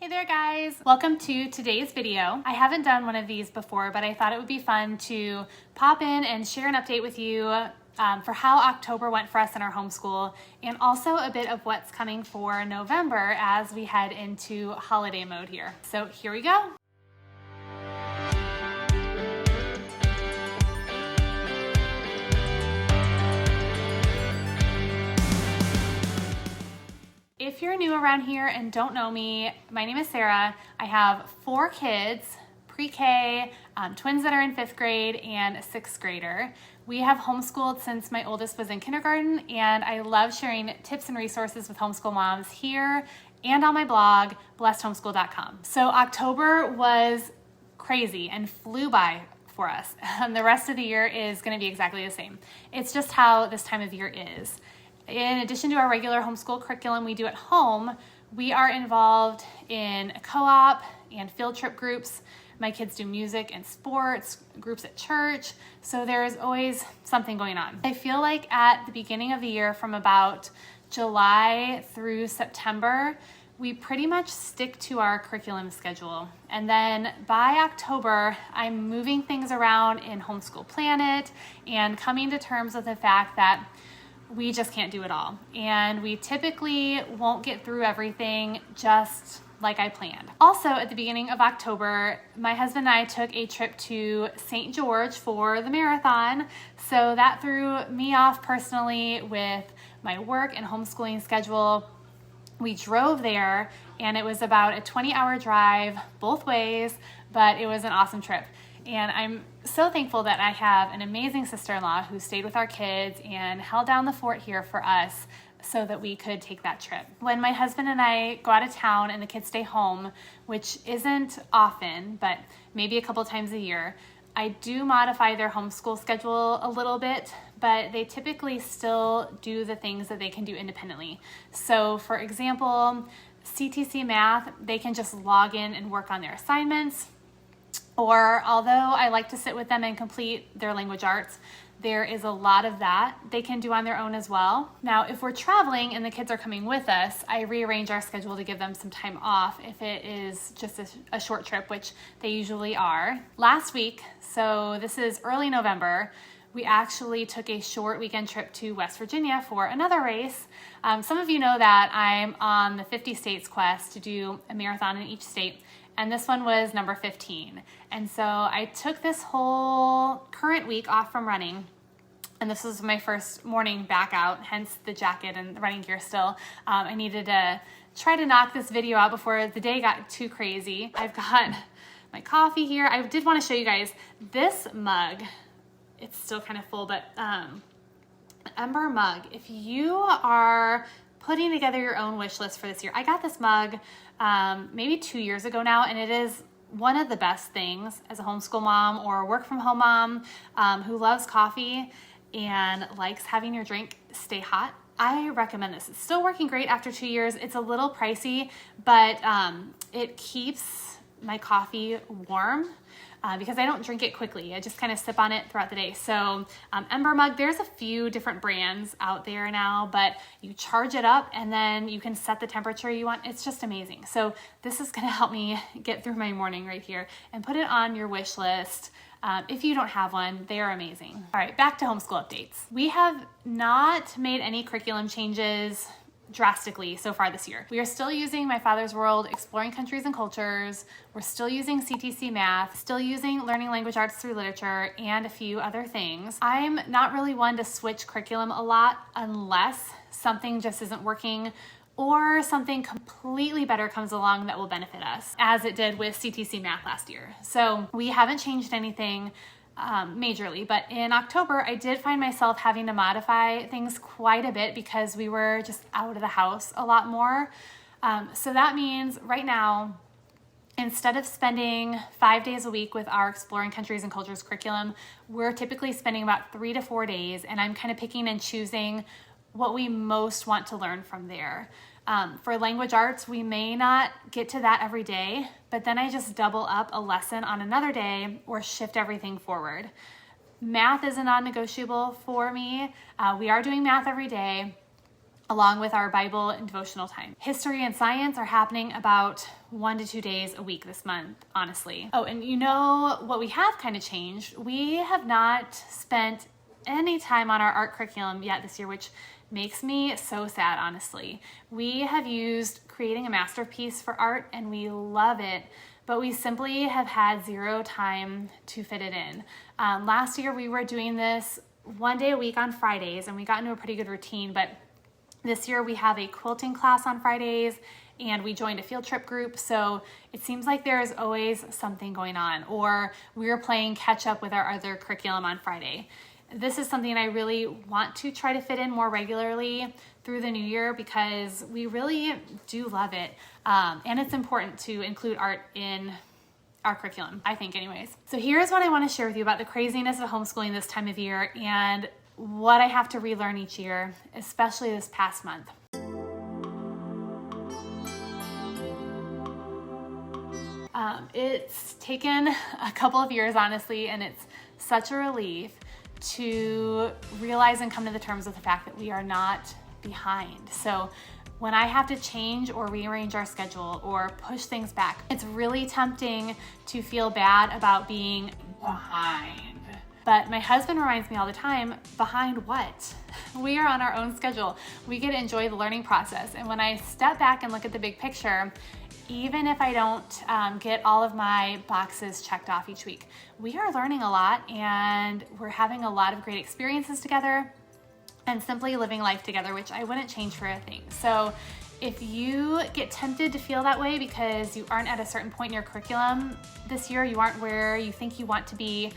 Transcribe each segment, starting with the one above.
Hey there guys, welcome to today's video. I haven't done one of these before, but I thought it would be fun to pop in and share an update with you for how October went for us in our homeschool, and also a bit of what's coming for November as we head into holiday mode here. So here we go. If you're new around here and don't know me, my name is Sara. I have 4 kids, pre-K, twins that are in 5th grade, and a 6th grader. We have homeschooled since my oldest was in kindergarten, and I love sharing tips and resources with homeschool moms here and on my blog, blessedhomeschool.com. So October was crazy and flew by for us, and the rest of the year is going to be exactly the same. It's just how this time of year is. In addition to our regular homeschool curriculum we do at home, we are involved in a co-op and field trip groups. My kids do music and sports, groups at church, so there's always something going on. I feel like at the beginning of the year, from about July through September, we pretty much stick to our curriculum schedule. And then by October, I'm moving things around in Homeschool Planet and coming to terms with the fact that we just can't do it all. And we typically won't get through everything just like I planned. Also, at the beginning of October, my husband and I took a trip to St. George for the marathon. So that threw me off personally with my work and homeschooling schedule. We drove there and it was about a 20-hour drive both ways, but it was an awesome trip. And I'm so thankful that I have an amazing sister-in-law who stayed with our kids and held down the fort here for us so that we could take that trip. When my husband and I go out of town and the kids stay home, which isn't often, but maybe a couple times a year, I do modify their homeschool schedule a little bit, but they typically still do the things that they can do independently. So for example, CTC Math, they can just log in and work on their assignments. Or although I like to sit with them and complete their language arts, there is a lot of that they can do on their own as well. Now, if we're traveling and the kids are coming with us, I rearrange our schedule to give them some time off if it is just a short trip, which they usually are. Last week, so this is early November, we actually took a short weekend trip to West Virginia for another race. Some of you know that I'm on the 50 states quest to do a marathon in each state. And this one was number 15. And so I took this whole current week off from running. And this was my first morning back out, hence the jacket and the running gear still. I needed to try to knock this video out before the day got too crazy. I've got my coffee here. I did want to show you guys this mug. It's still kind of full, but Ember mug. If you are putting together your own wish list for this year, I got this mug maybe 2 years ago now, and it is one of the best things as a homeschool mom or work from home mom who loves coffee and likes having your drink stay hot. I recommend this. It's still working great after 2 years. It's a little pricey, but it keeps my coffee warm. Because I don't drink it quickly. I just kind of sip on it throughout the day. So Ember mug, there's a few different brands out there now, but you charge it up and then you can set the temperature you want. It's just amazing. So this is gonna help me get through my morning right here, and put it on your wish list. If you don't have one, they are amazing. All right, back to homeschool updates. We have not made any curriculum changes drastically so far this year. We are still using My Father's World, Exploring Countries and Cultures. We're still using CTC Math, still using Learning Language Arts through Literature, and a few other things. I'm not really one to switch curriculum a lot unless something just isn't working or something completely better comes along that will benefit us, as it did with CTC Math last year. So we haven't changed anything majorly, but in October I did find myself having to modify things quite a bit because we were just out of the house a lot more. So that means right now, instead of spending 5 days a week with our Exploring Countries and Cultures curriculum, we're typically spending about 3 to 4 days, and I'm kind of picking and choosing what we most want to learn from there. For language arts, we may not get to that every day, but then I just double up a lesson on another day or shift everything forward. Math is a non-negotiable for me. We are doing math every day. along with our Bible and devotional time. History and science are happening about 1 to 2 days a week this month, honestly. Oh, and you know what we have kind of changed? We have not spent any time on our art curriculum yet this year, which makes me so sad, honestly. We have used creating a masterpiece for art and we love it, but we simply have had zero time to fit it in. Last year we were doing this 1 day a week on Fridays and we got into a pretty good routine, but this year we have a quilting class on Fridays and we joined a field trip group, so it seems like there's always something going on, or we're playing catch up with our other curriculum on Friday. This is something I really want to try to fit in more regularly through the new year because we really do love it. And it's important to include art in our curriculum, I think anyways. So here's what I want to share with you about the craziness of homeschooling this time of year and what I have to relearn each year, especially this past month. It's taken a couple of years, honestly, and it's such a relief to realize and come to the terms with the fact that we are not behind. So when I have to change or rearrange our schedule or push things back, it's really tempting to feel bad about being behind. But my husband reminds me all the time, behind what? We are on our own schedule. We get to enjoy the learning process. And when I step back and look at the big picture, even if I don't get all of my boxes checked off each week, we are learning a lot and we're having a lot of great experiences together and simply living life together, which I wouldn't change for a thing. So if you get tempted to feel that way because you aren't at a certain point in your curriculum this year, you aren't where you think you want to be,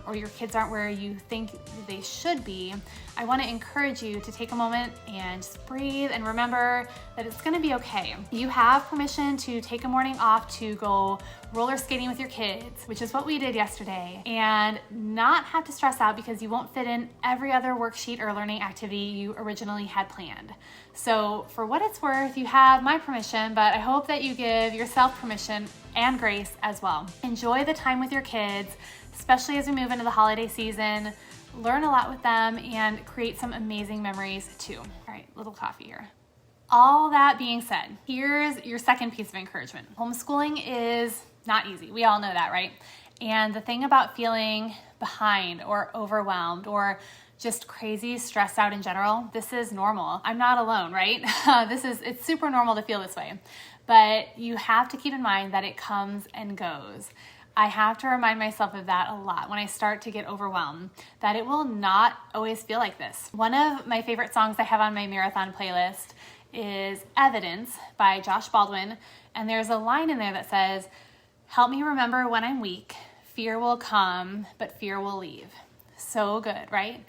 or your kids aren't where you think they should be, I want to encourage you to take a moment and just breathe and remember that it's going to be okay. You have permission to take a morning off to go roller skating with your kids, which is what we did yesterday, and not have to stress out because you won't fit in every other worksheet or learning activity you originally had planned. So for what it's worth, you have my permission, but I hope that you give yourself permission and grace as well. Enjoy the time with your kids, especially as we move into the holiday season. Learn a lot with them and create some amazing memories too. All right, little coffee here. All that being said, here's your second piece of encouragement. Homeschooling is not easy. We all know that, right? And the thing about feeling behind or overwhelmed or just crazy stressed out in general, this is normal. I'm not alone, right? It's super normal to feel this way. But you have to keep in mind that it comes and goes. I have to remind myself of that a lot when I start to get overwhelmed, that it will not always feel like this. One of my favorite songs I have on my marathon playlist is Evidence by Josh Baldwin. And there's a line in there that says, "Help me remember when I'm weak, fear will come, but fear will leave." So good, right?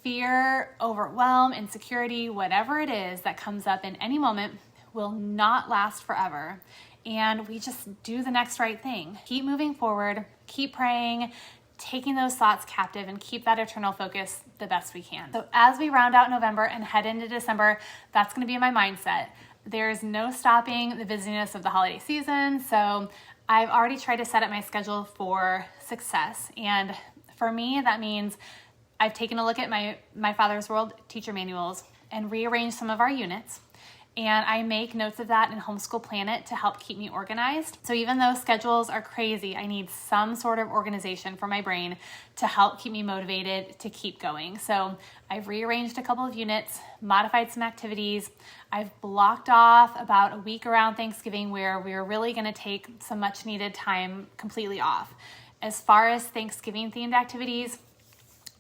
Fear, overwhelm, insecurity, whatever it is that comes up in any moment will not last forever. And we just do the next right thing. Keep moving forward, keep praying, taking those thoughts captive, and keep that eternal focus the best we can. So as we round out November and head into December, that's gonna be my mindset. There's no stopping the busyness of the holiday season. So I've already tried to set up my schedule for success. And for me, that means I've taken a look at my Father's World teacher manuals and rearranged some of our units. And I make notes of that in Homeschool Planet to help keep me organized. So even though schedules are crazy, I need some sort of organization for my brain to help keep me motivated to keep going. So I've rearranged a couple of units, modified some activities. I've blocked off about a week around Thanksgiving where we're really gonna take some much needed time completely off. As far as Thanksgiving themed activities,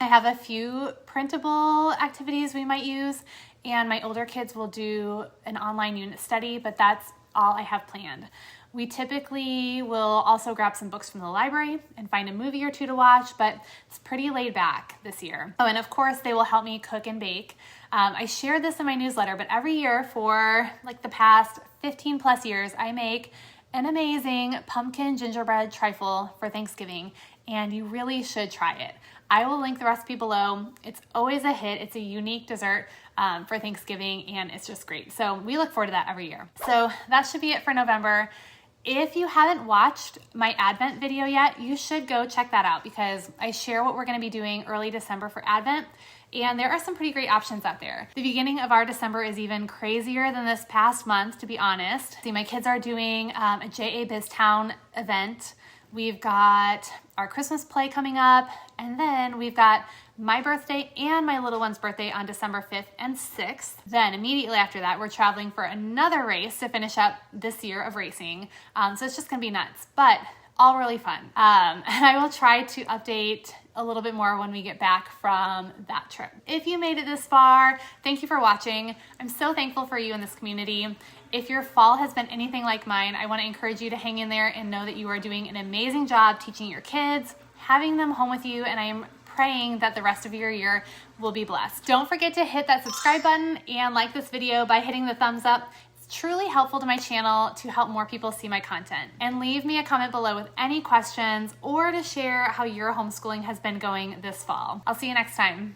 I have a few printable activities we might use, and my older kids will do an online unit study, but that's all I have planned. We typically will also grab some books from the library and find a movie or two to watch, but it's pretty laid back this year. Oh, and of course, they will help me cook and bake. I shared this in my newsletter, but every year for like the past 15 plus years, I make an amazing pumpkin gingerbread trifle for Thanksgiving, and you really should try it. I will link the recipe below. It's always a hit. It's a unique dessert for Thanksgiving, and it's just great. So we look forward to that every year. So that should be it for November. If you haven't watched my Advent video yet, you should go check that out because I share what we're going to be doing early December for Advent, and there are some pretty great options out there. The beginning of our December is even crazier than this past month, to be honest. See, my kids are doing a JA BizTown event. We've got our Christmas play coming up, and then we've got my birthday and my little one's birthday on December 5th and 6th. Then immediately after that, we're traveling for another race to finish up this year of racing. So it's just gonna be nuts, but all really fun. And I will try to update a little bit more when we get back from that trip. If you made it this far, thank you for watching. I'm so thankful for you in this community. If your fall has been anything like mine, I want to encourage you to hang in there and know that you are doing an amazing job teaching your kids, having them home with you, and I am praying that the rest of your year will be blessed. Don't forget to hit that subscribe button and like this video by hitting the thumbs up. It's truly helpful to my channel to help more people see my content. And leave me a comment below with any questions or to share how your homeschooling has been going this fall. I'll see you next time.